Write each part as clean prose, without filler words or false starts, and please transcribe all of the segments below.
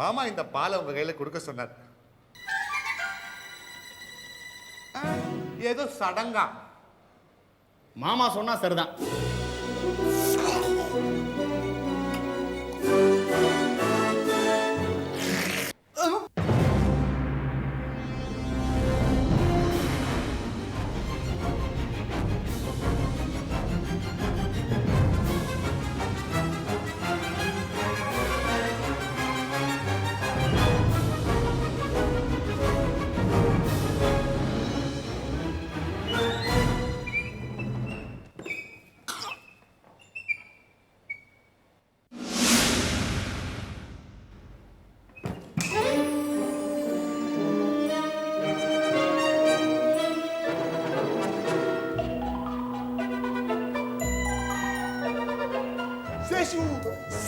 மாமா இந்த பாலை உங்க கையில கொடுக்க சொன்னார். ஏதோ சடங்கா. மாமா சொன்னா சரிதான்.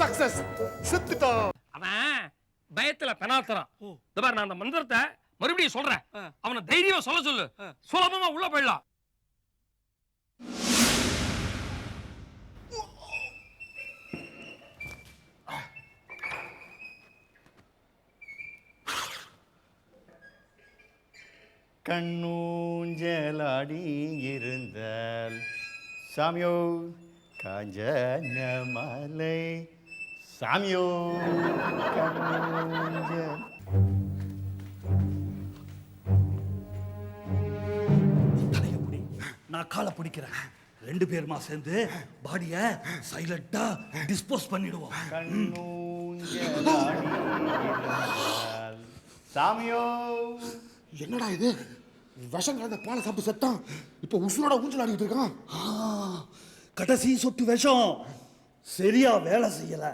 சக்சஸ். செத்துட்டான். அவன் பயத்துல பெனாத்துறான். இந்த பாரு, நான் அந்த மந்திரத்தை மறுபடியும் சொல்றேன். அவனை தைரியமா சொல்ல சொல்லு. சுலபமா உள்ள போயிடலாம். கண்ணூஞ்சலாடி இருந்தால் சாமியோ காஞ்சன மலை சாமியோ கண்ணூஞ்சல். தலையை பிடி, நான் காலை பிடிக்கிறேன். 2 பேருமா சேர்ந்து பாடிய சைலண்டா டிஸ்போஸ் பண்ணிடுவோம். கண்ணூஞ்சலாடி இருந்தால் சாமியோ. என்னடா இது? விஷம் கலந்த பாலை சாப்பிட்டு செத்தான். இப்போ உசுரோட ஊஞ்சல் ஆடிட்டு இருக்கான். கடைசி சொட்டு விஷம் சரியா வேலை செய்யல.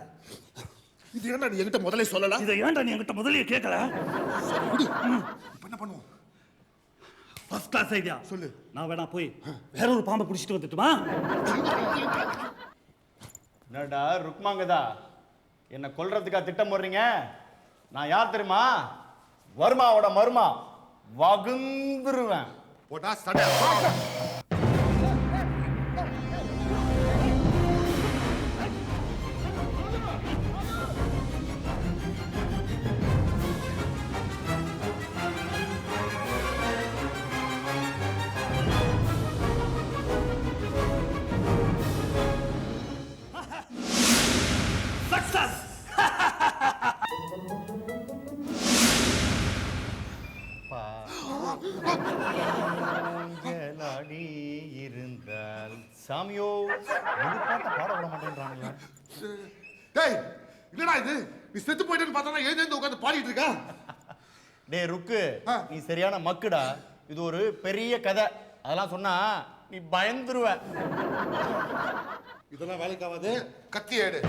இது ஏன்டா நீ என்கிட்ட முதல்ல சொல்லல? இதை ஏன்டா நீ என்கிட்ட முதல்லயே கேட்கல? இப்போ என்ன பண்ணுவோம்? ஃபர்ஸ்ட் கிளாஸ் ஐடியா சொல்லு. நான் வேணா போய் வேற ஒரு பாம்பை பிடிச்சிட்டு வந்துட்டுமா? என்னடா ருக்மாங்கதா, என்ன கொல்றதுக்கா திட்டம் போடுறீங்க? நான் யார் தெரியுமா? வர்மாவோட மர்மா. வகுந்துருவேன். போடா சடை. சக்சஸ். ஊஞ்சலாடி இருந்தால் சாமியோ. ஒரு பாட்டை பாட விட மாட்டேன்றாங்களா? டேய், என்னடா இது? நீ செத்து போயிட்டேன்னு பார்த்தா எழுந்து உட்காந்து பாடிட்டு இருக்கா? டே ருக்கு, நீ சரியான மக்குடா. இது ஒரு பெரிய கதை. அதெல்லாம் சொன்னா நீ பயந்துருவ. இதெல்லாம் வேலைக்கு ஆகாது. கத்தி ஏடு.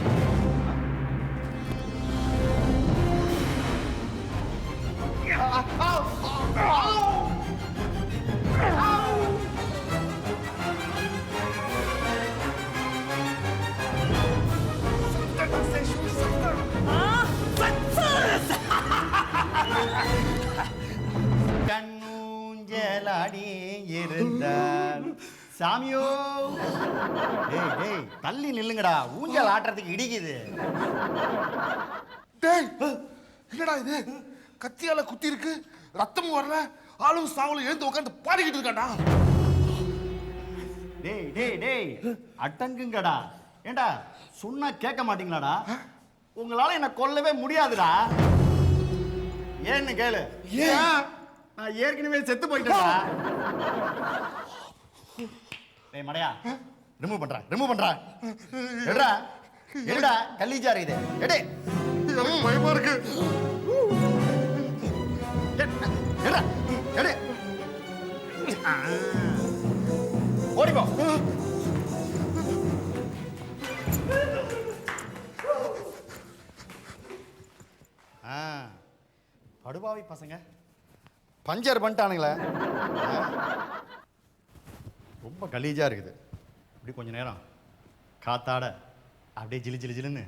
கண்ணூஞ்சலாடி இருந்தால் சாமியோ. டேய் டேய், தள்ளி நில்லுங்கடா. ஊஞ்சல் ஆட்டுறதுக்கு இடிக்குது. டேய், என்னடா இது? கத்தியால குத்தி இருக்கு, ரத்தமும் வரல, ஆளும் சாவலும் எழுந்து உட்காந்து பாடிக்கிட்டு இருக்காண்டா. டேய் டேய் டேய், அடங்குங்கடா. ஏண்டா சொன்னா கேட்க மாட்டீங்களாடா? உங்களால என்ன கொல்லவே முடியாதுடா. ஏன்னு கேளு. ஏன்? நான் ஏற்கனவே செத்து போயிட்டேன்டா. டேய் மடையா, ரிமூவ் பண்றா. எடுடா எடுடா, கல்லீஜார் இது எடு. எனக்கு பயமா இருக்கு. எடுடா எடு. ஓடிப்போ. படுபாவி பசங்க பஞ்சர் பண்ணிட்டானுங்களே. ரொம்ப கலீஜா இருக்குது. இப்படி கொஞ்ச நேரம் காத்தாட அப்படியே ஜிலி ஜிலி ஜிலுன்னு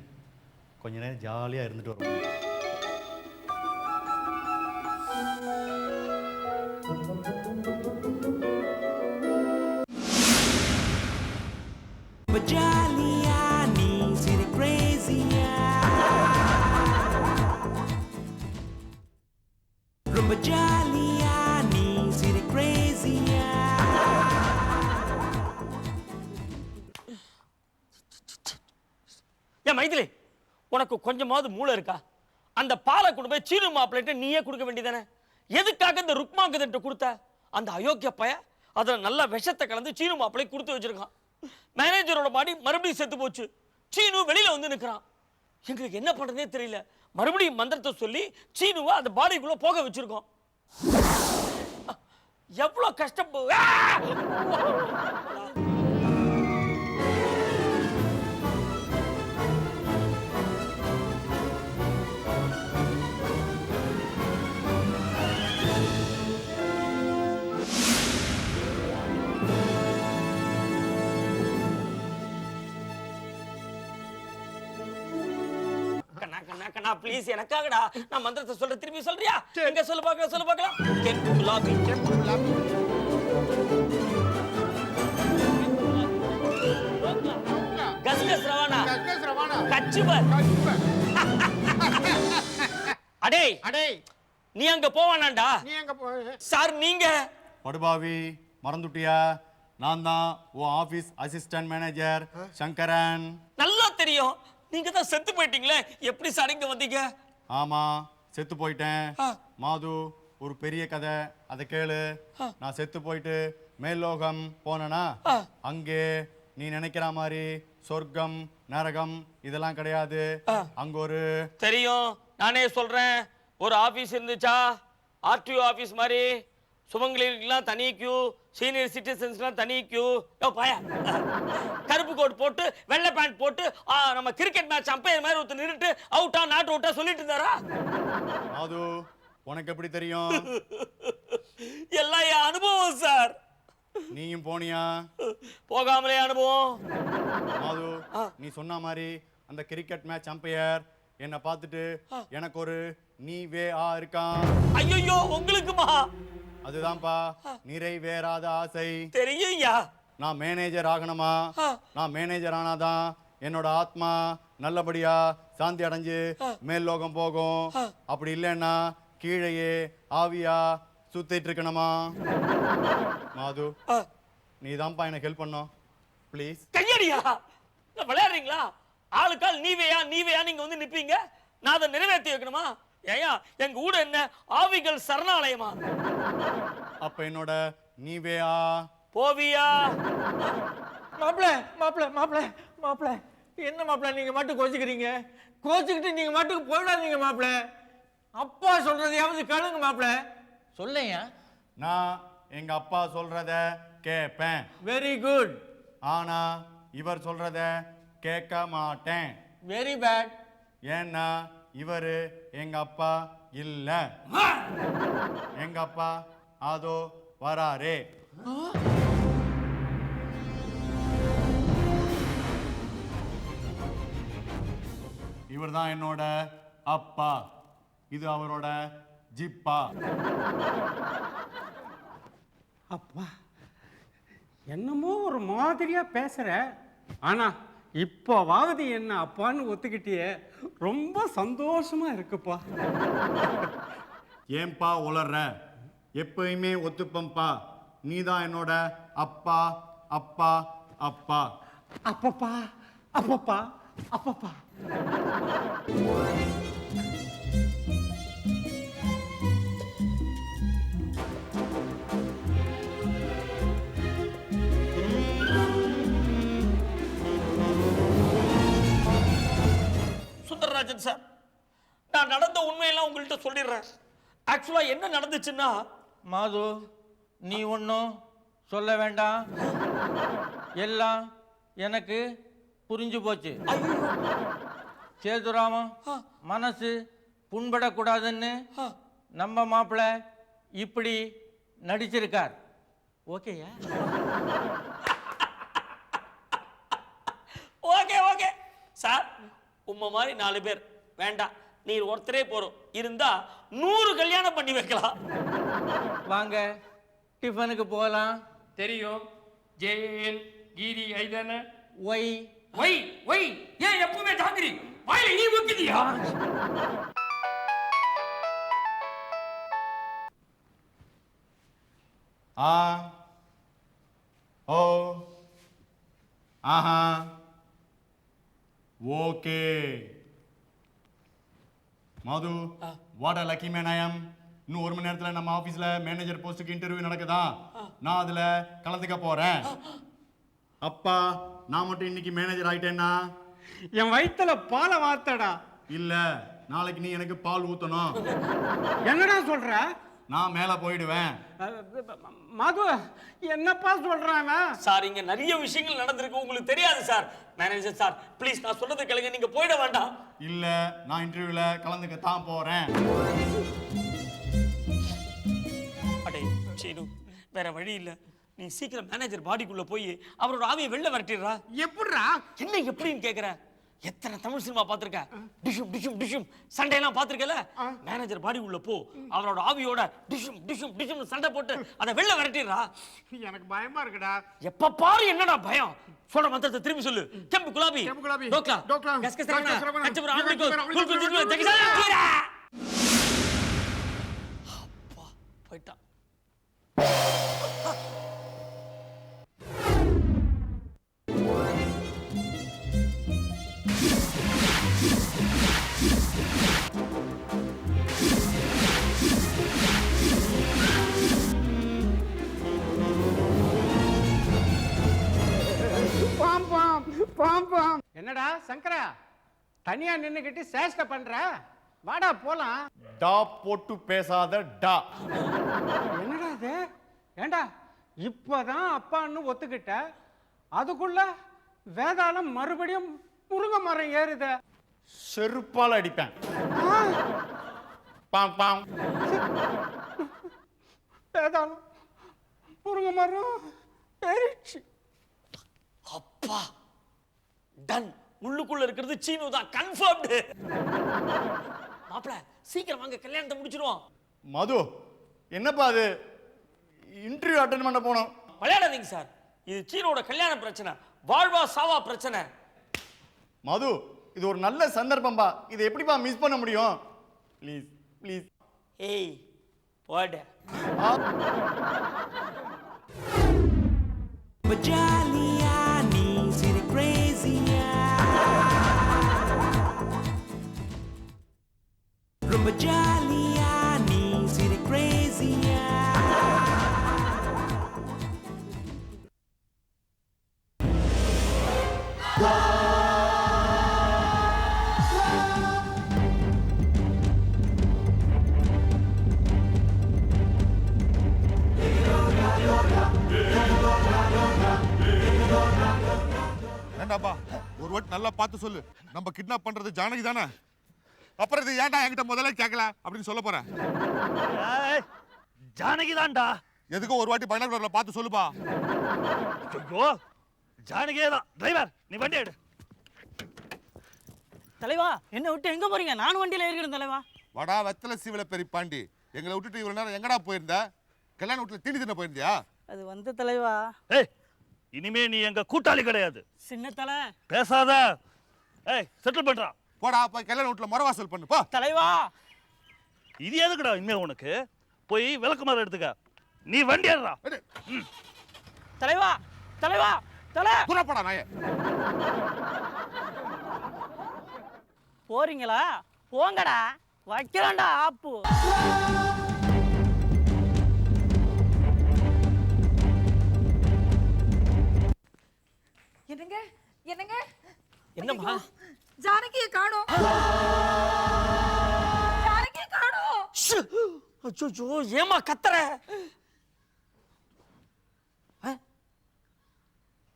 கொஞ்ச நேரம் ஜாலியாக இருந்துட்டு வருவோம். ஜாலியா நீ சிரி கிரேசியா. ஏன் மைதிலி, உனக்கு கொஞ்சமாவது மூளை இருக்கா? அந்த பாலை கொண்டு போய் சீனு மாப்பிள்ளைட்ட நீயே கொடுக்க வேண்டியதானே? எதுக்காக இந்த ருக்மாங்கதன்ட்ட கொடுத்த? அந்த அயோக்கிய பைய அதில் நல்ல விஷத்தை கலந்து சீனு மாப்பிள்ளை கொடுத்து வச்சிருக்கான். மேனேஜரோட பாடி மறுபடியும் செத்து போச்சு. சீனு வெளியில வந்து நிற்கிறான். எங்களுக்கு என்ன பண்றதே தெரியல. மறுபடியும் மந்திரத்தை சொல்லி சீனுவை அந்த பாடிக்குள்ள போக வச்சிருக்கோம். எவ்வளவு கஷ்டம். கண்ணா ப்ளீஸ் எனக்காகடா. நான் மந்திரத்தை சொல்ற, திரும்பி சொல்றியா? எங்க சொல்லு பார்க்கலாம், சொல்லு பார்க்கலாம். கெட்டு குலாபி, கெட்டு குலாபி. கஸ்கஸ் ரவானா, கஸ்கஸ் ரவானா, கச்சுபர். அடே அடே நீ அங்க போவானாண்டா. நீ எங்க போய் சார் நீங்க படுபாவி மறந்துட்டியா? நான் தான் உன் ஆபீஸ் அசிஸ்டன்ட் மேனேஜர் சங்கரன். நல்லா தெரியும். நீங்க தான் செத்து போயிட்டீங்களே, எப்படி சார் இங்க வந்தீங்க? ஆமா, செத்து போயிட்டேன். மாது, ஒரு பெரிய கதை, அதை கேளு. நான் செத்து போயிட்டு மேல்லோகம் போனேனா, அங்கே நீ நினைக்கிற மாதிரி சொர்க்கம் நரகம் இதெல்லாம் கிடையாது. அங்க ஒரு தெரியும், நானே சொல்றேன். ஒரு ஆபீஸ் இருந்துச்சா, ஆர்டிஓ ஆபீஸ் மாதிரி. சுமங்கலிகளுக்கெல்லாம் தனி கியூ, சீனியர் சிட்டிசன்ஸ்லாம் தனி கியூ. பாயா கருப்பு கோட் போட்டு வெள்ளை பேண்ட் போட்டு நம்ம கிரிக்கெட் மேட்ச் அம்பையர் மாதிரி ஒருத்தர் நின்றுட்டு அவுட்டா நாட் அவுட்டா சொல்லிட்டு இருந்தாரா? அது உனக்கு எப்படி தெரியும்? எல்லாம் என் அனுபவம் சார். நீயும் போனியா? போகாமலே அனுபவம். மாது, நீ சொன்ன மாதிரி அந்த கிரிக்கெட் மேட்ச் அம்பையர் என்னை பார்த்துட்டு எனக்கு ஒரு நீ வே ஆ இருக்கான். ஐயோ உங்களுக்குமா? அதுதான்ப்பா நிறைவேறாத ஆசை. தெரியும்யா. நான் மேனேஜர் ஆகணுமா? நான் மேனேஜர் ஆனாதான் என்னோட ஆத்மா நல்லபடியா சாந்தி அடைஞ்சு மேல் லோகம் போகும். அப்படி இல்லைன்னா கீழேயே ஆவியா சுத்திட்டு இருக்கணுமா? மாது, நீ தான்ப்பா எனக்கு ஹெல்ப் பண்ணும் ப்ளீஸ். கையடியா விளையாடுறீங்களா? ஆளுக்கால் நீவையா நீவையா நீங்க வந்து நிப்பீங்க. நான் அதை நிறைவேற்றி வைக்கணுமா? ஏயா எங்க ஊட என்ன ஆவிகள் சரணாலயமா? அப்ப என்னோட நீவேயா போவியா? மாப்பிள்ள மாப்பிள்ள மாப்பிள்ள மாப்பிள்ள என்ன மாப்பிள்ள நீங்க மட்டும் கோச்சுக்கிறீங்க? கோச்சுக்கிட்டு நீங்க மட்டும் போயிடாதீங்க மாப்பிள்ள. அப்பா சொல்றதையாவது கேளுங்க மாப்பிள்ள. சொல்லையா? நான் எங்க அப்பா சொல்றத கேட்பேன். Very good. ஆனா இவர் சொல்றத கேட்க மாட்டேன். Very bad. ஏன்னா இவரு எங்க அப்பா இல்ல. எங்க அப்பா அதோ வராரே. இவர் தான் என்னோட அப்பா. இது அவரோட ஜிப்பா. அப்பா என்னமோ ஒரு மாதிரியா பேசுற, ஆனா இப்போவாவது என்ன அப்பான்னு ஒத்துக்கிட்டியே, ரொம்ப சந்தோஷமா இருக்குப்பா. ஏன்பா உளர்ற? எப்பயுமே ஒத்துப்பம்பா. நீதான் என்னோட அப்பா அப்பா அப்பா. அப்பப்பா அப்பப்பா அப்பப்பா. சுந்தரராஜன் சார், நான் நடந்த உண்மையெல்லாம் உங்கள்கிட்ட சொல்லிடுறேன். ஆக்சுவலா என்ன நடந்துச்சுன்னா, மாது நீ ஒன்றும் சொல்ல வேண்டாம், எல்லாம் எனக்கு புரிஞ்சு போச்சு. சேதுராமன் மனசு புண்படக்கூடாதுன்னு நம்ம மாப்பிள்ள இப்படி நடிச்சிருக்கார். ஓகேயா? ஓகே ஓகே சார், உம்ம மாதிரி 4 பேர் வேண்டாம், நீர் ஒருத்தரே போறோம். இருந்தா 100 கல்யாணம் பண்ணி வைக்கலாம். வாங்க டிஃபனுக்கு போகலாம். தெரியும். ஜேஎன் கீரி ஐதான ஒய் ஒய் ஒய். ஏன் எப்பவுமே தாங்கிரி வாயில நீ ஊத்திட்டியா? ஆ ஓ ஆஹா okay Madhu what a lucky man I am. இன்னும் 1 மணி நேரத்தில் நம்ம ஆஃபீஸில் மேனேஜர் போஸ்ட்டுக்கு இன்டர்வியூ நடக்குதா, நான் அதில் கலந்துக்க போகிறேன். அப்பா நான் மட்டும் இன்னைக்கு மேனேஜர் ஆயிட்டேன்னா என் வயித்துல பாலை வார்த்தடா. இல்லை, நாளைக்கு நீ எனக்கு பால் ஊற்றணும். என்னடா சொல்ற? நான் மேலே போயிடுவேன். மது என்னப்பா சொல்றான்? சார் இங்க நிறைய விஷயங்கள் நடந்திருக்கு, உங்களுக்கு தெரியாது சார். மேனேஜர் சார் ப்ளீஸ் நான் சொல்றது கேளுங்க, நீங்க போயிட வேண்டாம். இல்லை, நான் இன்டர்வியூவில் கலந்துக்கத்தான் போகிறேன். அடே சீனு, வேற வழி இல்ல. நீ சீக்கிரம் மேனேஜர் பாடிக்குள்ள போய் அவரோட ஆவியை வெளில விரட்டிடுறா. எப்படிடா? என்ன எப்படின்னு கேக்குற? எத்தனை தமிழ் சினிமா பாத்திருக்க? டிஷும் டிஷும் டிஷும் சண்டையெல்லாம் பாத்திருக்கல? மேனேஜர் பாடி உள்ள போ, அவரோட ஆவியோட டிஷும் டிஷும் டிஷும் சண்டை போட்டு அதை வெளில விரட்டிடுறா. எனக்கு பயமா இருக்குடா. எப்ப பாரு என்னடா பயம்? சொல்ற மந்திரத்தை திரும்பி சொல்லு. கெம்பு குலாபி, கெம்பு குலாபி, டோக்லா, டோக்லா, கஸ்கஸ் ரவணா, கஸ்கஸ் ரவணா, கச்சபுர ஆம்லிகோ, ஆம்லிகோ, குல்குல் ஜிஜ்வா, ஜெகஜாயா கீரா. அப்பா போய்ட்டான். என்னடா சங்கரா, தனியா நின்னுக்கிட்டு சேஷ்ட பண்ற? வாடா போலாம். டா போட்டு பேசாத டா. என்னடா இது? ஏண்டா இப்பதான் அப்பான்னு ஒத்துக்கிட்ட, அதுக்குள்ள வேதாளம் மறுபடியும் முருங்கை மரம் ஏறுத. செருப்பால் அடிப்பேன். பாம் பாம். வேதாளம் முருங்கை மரம் ஏறிச்சு. அப்பா டன். உள்ளுக்குள்ள இருக்கிறது சீனு தான், கன்ஃபர்ம்டு. மாப்ள சீக்கிரம் வாங்க, கல்யாணத்தை முடிச்சிடுவோம். மது என்னப்பா அது, இன்டர்வியூ அட்டென்ட் பண்ண போனோம். விளையாடாதீங்க சார், இது சீனோட கல்யாண பிரச்சனை, வாழ்வா சாவா பிரச்சனை. மது இது ஒரு நல்ல சந்தர்ப்பம்பா, இதை எப்படிப்பா மிஸ் பண்ண முடியும்? Please please. ஏய் போட. Bajalia, nee city crazy, rumba jalia, nee city crazy. ஏண்டாப்பா ஒரு வாட்டி நல்லா பார்த்து சொல்லு, நம்ம கிட்னாப் பண்றது ஜானகி தானே? அப்புறம் இது ஏன்டா என்கிட்ட முதல்ல கேட்கல அப்படின்னு சொல்ல போறேன். ஜானகி தான்டா. எதுக்கும் ஒரு வாட்டி பைனாகுலர்ல பார்த்து சொல்லுப்பா. ஐயோ ஜானகியே தான். டிரைவர் நீ வண்டி எடு. தலைவா என்ன விட்டு எங்க போறீங்க? நானும் வண்டியில இருக்கிறேன் தலைவா. வடா வெத்தலை சீவல பெரிய பாண்டி, எங்களை விட்டுட்டு இவ்வளவு நேரம் எங்கடா போயிருந்த? கல்யாண வீட்டுல தீனி தின்ன போயிருந்தியா? அது வந்து தலைவா. ஏய் இனிமே நீ எங்க கூட்டாளி கிடையாது. சின்ன தலை. பேசாத. ஏய் செட்டில் பண்றா. போடா போய் கல்யாண வீட்டுல முறவாசல் பண்ணு போ. தலைவா இது எதுக்குடா இனிமே உனக்கு? போய் விளக்குமாறு எடுத்துக்க. நீ வண்டி ஏறுறா. தலைவா தலைவா தலை. புறப்படா நாயே. போறீங்களா? போங்கடா, வைக்கிறேன்டா ஆப்பு. என்னங்க என்னங்க என்னம்மா? ஜானகியை காணோம். ஜானகியை காணோம். அச்சோ ஏமா கத்துற?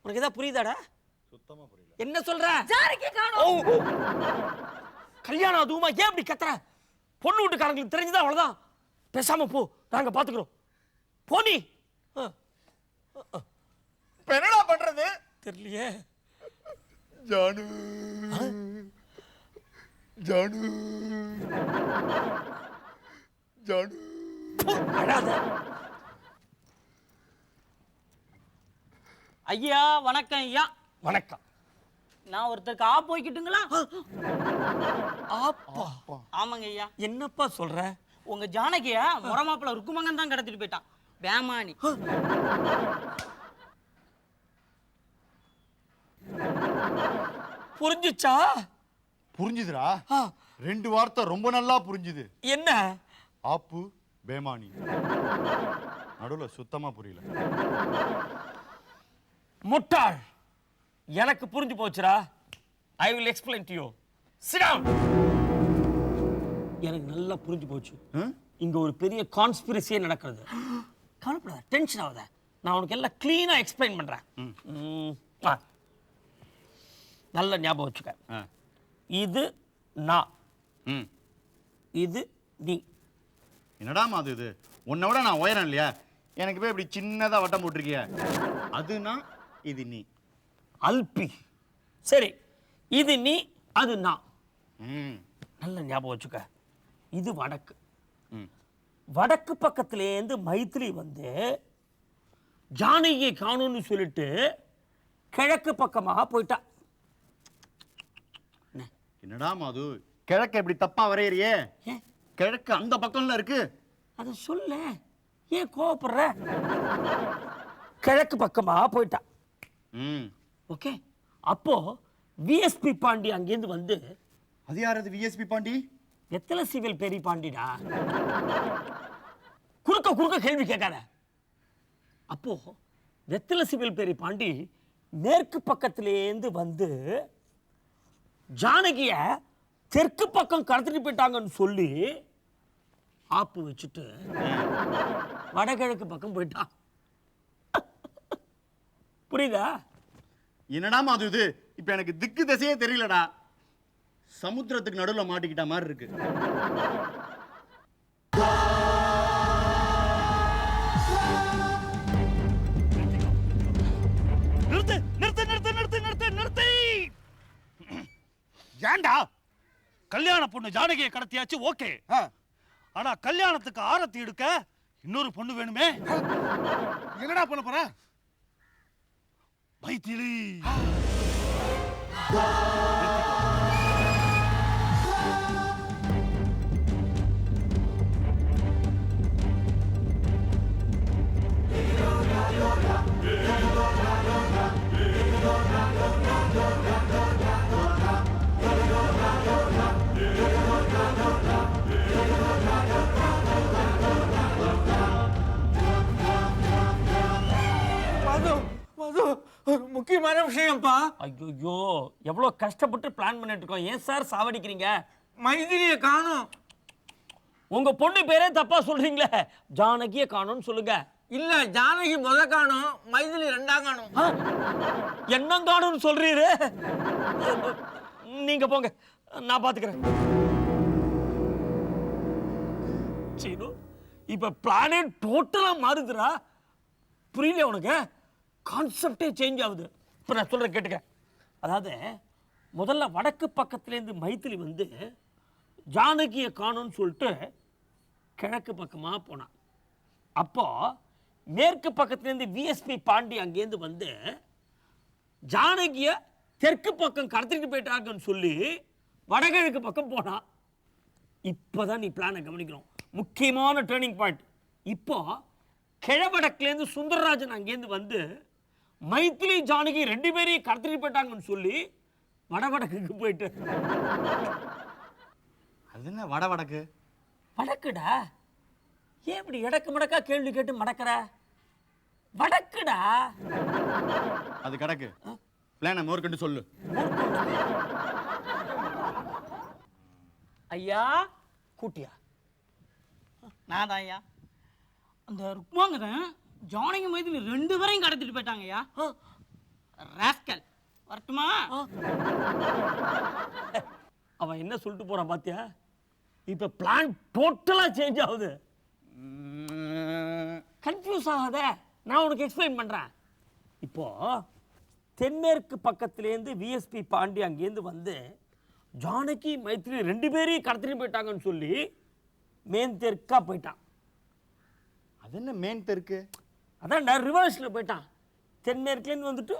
உனக்கு ஏதாவது புரியுதாடா? சுத்தமா புரியல. என்ன சொல்ற? ஜானகியை காணோம். கல்யாணம் அதுவுமா ஏன் இப்படி கத்துற? பொண்ணு வீட்டுக்காரங்களுக்கு தெரிஞ்சுதான் அவ்வளவுதான். பேசாம போ, நாங்க பாத்துக்கிறோம். போனி. என்னடா பண்றது தெரியலையே. ஜானு ஜானு ஜானு. அழாத. ஐயா வணக்கம் ஐயா. வணக்கம். நான் ஒருத்தருக்கு ஆப் போய்க்கிட்டுங்களா? அப்பா ஆமாங்க ஐயா. என்னப்பா சொல்ற? உங்க ஜானகியா முறமாப்பிள்ள ருக்குமங்கன் தான் கடத்திட்டு போயிட்டான். பேமானி. புரிஞ்சுச்சா? புரிஞ்சுதுடா. ஆ, 2 வார்த்தை ரொம்ப நல்லா புரிஞ்சுது. என்ன? ஆப்பு பேமானி. நடுவுல சுத்தமா புரியல. முட்டாள், எனக்கு புரிஞ்சு போச்சுடா. I will explain to you. Sit down. எனக்கு நல்லா புரிஞ்சு போச்சு. இங்க ஒரு பெரிய கான்ஸ்பிரசியே நடக்கிறது. கவலைப்படாத, டென்ஷன் ஆகாத. நான் உனக்கு எல்லாம் கிளீனா எக்ஸ்பிளைன் பண்றேன். வா. நல்ல ஞாபகம் வச்சுக்க. இது நான், இது நீ. என்னடா மாது இது? உன்னை விட நான் உயரம் இல்லையா? எனக்கு போய் இப்படி சின்னதா வட்டம் போட்டிருக்கிய. அதுனா இது நீ. அல்பி. சரி, இது நீ, அது நான். ம். நல்ல ஞாபகம் வச்சுக்க. இது வடக்கு. வடக்கு பக்கத்திலேருந்து மைத்திலி வந்து ஜானகியை காணும்னு சொல்லிட்டு கிழக்கு பக்கமாக போயிட்டா. என்னடா மாது, கிழக்கு எப்படி தப்பா வரையறியே? ஏன்? கிழக்கு அந்த பக்கம்ல இருக்கு. அதை சொல்ல, ஏன் கோவப்படுற? கிழக்கு பக்கமாக போயிட்டா. ம். ஓகே. அப்போ விஎஸ்பி பாண்டி அங்கேருந்து வந்து, அது யார் அது விஎஸ்பி பாண்டி? எத்தனை சிவில் பெரிய பாண்டிடா. குறுக்க குறுக்க கேள்வி கேட்காத. அப்போ வெத்தலை சிவில் பெரிய பாண்டி மேற்கு பக்கத்திலேருந்து வந்து ஜானகிய தெற்கு பக்கம் கடத்திட்டு போயிட்டாங்கன்னு சொல்லி ஆப்பு வச்சுட்டு வடகிழக்கு பக்கம் போயிட்டான். புரியுதா? என்னடா மாது இது? இப்ப எனக்கு திக்கு திசையே தெரியலடா. சமுத்திரத்துக்கு நடுவுல மாட்டிக்கிட்ட மாதிரி இருக்கு. நிறுத்து நிறுத்து நிறுத்து நிறுத்து நிறுத்து நிறுத்து. ஏண்டா கல்யாண பொண்ணு ஜானகியை கடத்தியாச்சு, ஓகே. ஆனா கல்யாணத்துக்கு ஆரத்தி எடுக்க இன்னொரு பொண்ணு வேணுமே. என்னடா பண்ண போற? மைதிலி. மது, மது, ஒரு முக்கியமான விஷயம்ப்பா. ஐயோ, எவ்வளோ கஷ்டப்பட்டு பிளான் பண்ணிட்டு இருக்கோம். ஏன் சார் சாவடிக்கிறீங்க? மைதிலியை காணும். உங்க பொண்ணு பேரே தப்பா சொல்றீங்களே. ஜானகியை காணும்னு சொல்லுங்க. இல்ல, ஜானகி முத காணும், மைதிலி 2ஆம் காணும். என்ன காணும்னு சொல்றீரு? நீங்க போங்க, நான் பாத்துக்கிறேன். சீனு, இப்ப பிளானே டோட்டலா மாறுதுடா. புரியல உனக்கு? கான்செப்டே சேஞ்ச் ஆகுது. இப்ப நான் சொல்றேன் கேட்டுக்க. அதாவது முதல்ல வடக்கு பக்கத்துலேருந்து மைத்திலி வந்து ஜானகியை காணும்னு சொல்லிட்டு கிழக்கு பக்கமாக போனான். அப்போ மேற்கு பக்கத்துலேருந்து விஎஸ்பி பாண்டி அங்கேருந்து வந்து ஜானகியை தெற்கு பக்கம் கடத்திட்டு போயிட்டாங்கன்னு சொல்லி வடகிழக்கு பக்கம் போனான். இப்போதான் நீ பிளானை கவனிக்கணும். முக்கியமான டேர்னிங் பாயிண்ட். இப்போ கிழவடக்குலேருந்து சுந்தரராஜன் அங்கேருந்து வந்து மைத்திலி ஜானகி 2 பேரையும் கடத்திட்டு போயிட்டாங்கன்னு சொல்லி வடவடக்குக்கு போயிட்டு. அது என்ன வட வடக்கு? வடக்குடா. ஏன் இப்படி இடக்கு மடக்கா கேள்வி கேட்டு மடக்கிற? வடக்குடா. அது கிடக்கு. பிளானை மேற்கொண்டு சொல்லு. ஐயா, கூட்டியா? நான் தான் ஐயா. அந்த ருக்மாங்கிறேன் ஜானகி மைதிலி 2 பேரையும் கடத்திட்டு போயிட்டாங்க ஐயா. ராஸ்கல். வரட்டுமா? அவன் என்ன சொல்லிட்டு போறான் பாத்தியா? இப்ப பிளான் டோட்டலா சேஞ்ச் ஆகுது. கன்ஃபியூஸ் ஆகாத, நான் உனக்கு எக்ஸ்பிளைன் பண்றேன். இப்போ தென்மேற்கு பக்கத்திலேருந்து விஎஸ்பி பாண்டி அங்கேருந்து வந்து ஜானகி மைத்திரி 2 பேரையும் கடத்திட்டு போயிட்டாங்கன்னு சொல்லி மேன் தெற்கா போயிட்டான். அது என்ன மேன் தெற்கு? அதான் ரிவர்ஸ்ல போயிட்டான். தென்மேற்குலேருந்து வந்துட்டு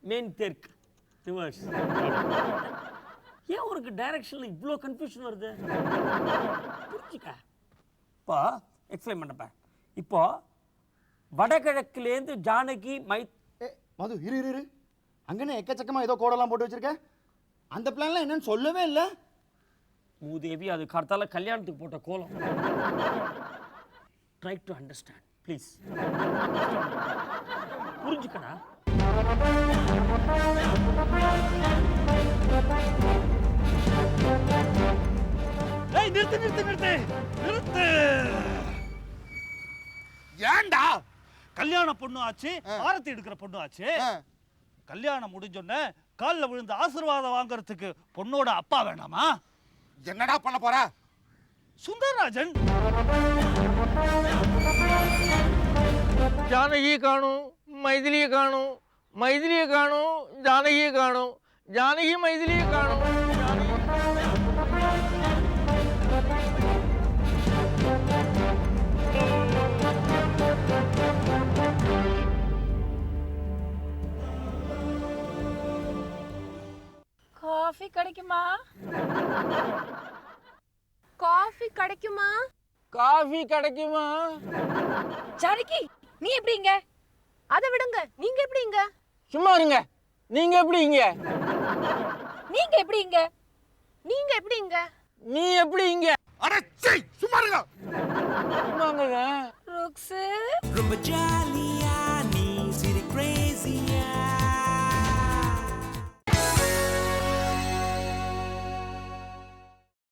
மேன் தெற்கு ரிவர்ஸ். ஏன் உனக்கு டைரக்ஷன்ல இவ்வளோ கன்ஃபியூஷன் வருது? புரிஞ்சுக்க. இப்போ எக்ஸ்பிளைன் பண்ணப்ப. இப்போ வடகிழக்குலேருந்து ஜானகி மது இரு இரு இரு அங்கன்னு எக்கச்சக்கமா ஏதோ கோடெல்லாம் போட்டு வச்சிருக்க. அந்த பிளான்லாம் என்னன்னு சொல்லவே இல்லை. மூதேவி அது கார்த்தால கல்யாணத்துக்கு போட்ட கோலம். Try to understand please. புரிஞ்சுக்கடா. ஏய் நிறுத்து நிறுத்து நிறுத்து நிறுத்து. ஏன்டா கல்யாண பொண்ணு ஆச்சு, ஆரத்தி எடுக்கிற பொண்ணு ஆச்சு. கல்யாணம் முடிஞ்சோடனே காலில் விழுந்து ஆசீர்வாதம் வாங்குறதுக்கு பொண்ணோட அப்பா வேணாமா? என்னடா பண்ண போற? சுந்தரராஜன் ஜானகியை காணும், மைதிலியை காணும், மைதிலியை காணும், ஜானகியை காணும், ஜானகி மைதிலியை காணும். காஃபி கிடைக்குமா? காஃபி கிடைக்குமா? காஃபி கிடைக்குமா? ஜானகி நீ எப்படி இங்க? அதை விடுங்க, நீங்க எப்படி இங்க? சும்மா இருங்க. நீங்க எப்படி இங்க? நீங்க எப்படி இங்க? நீங்க எப்படி இங்க? நீ எப்படி இங்க? அட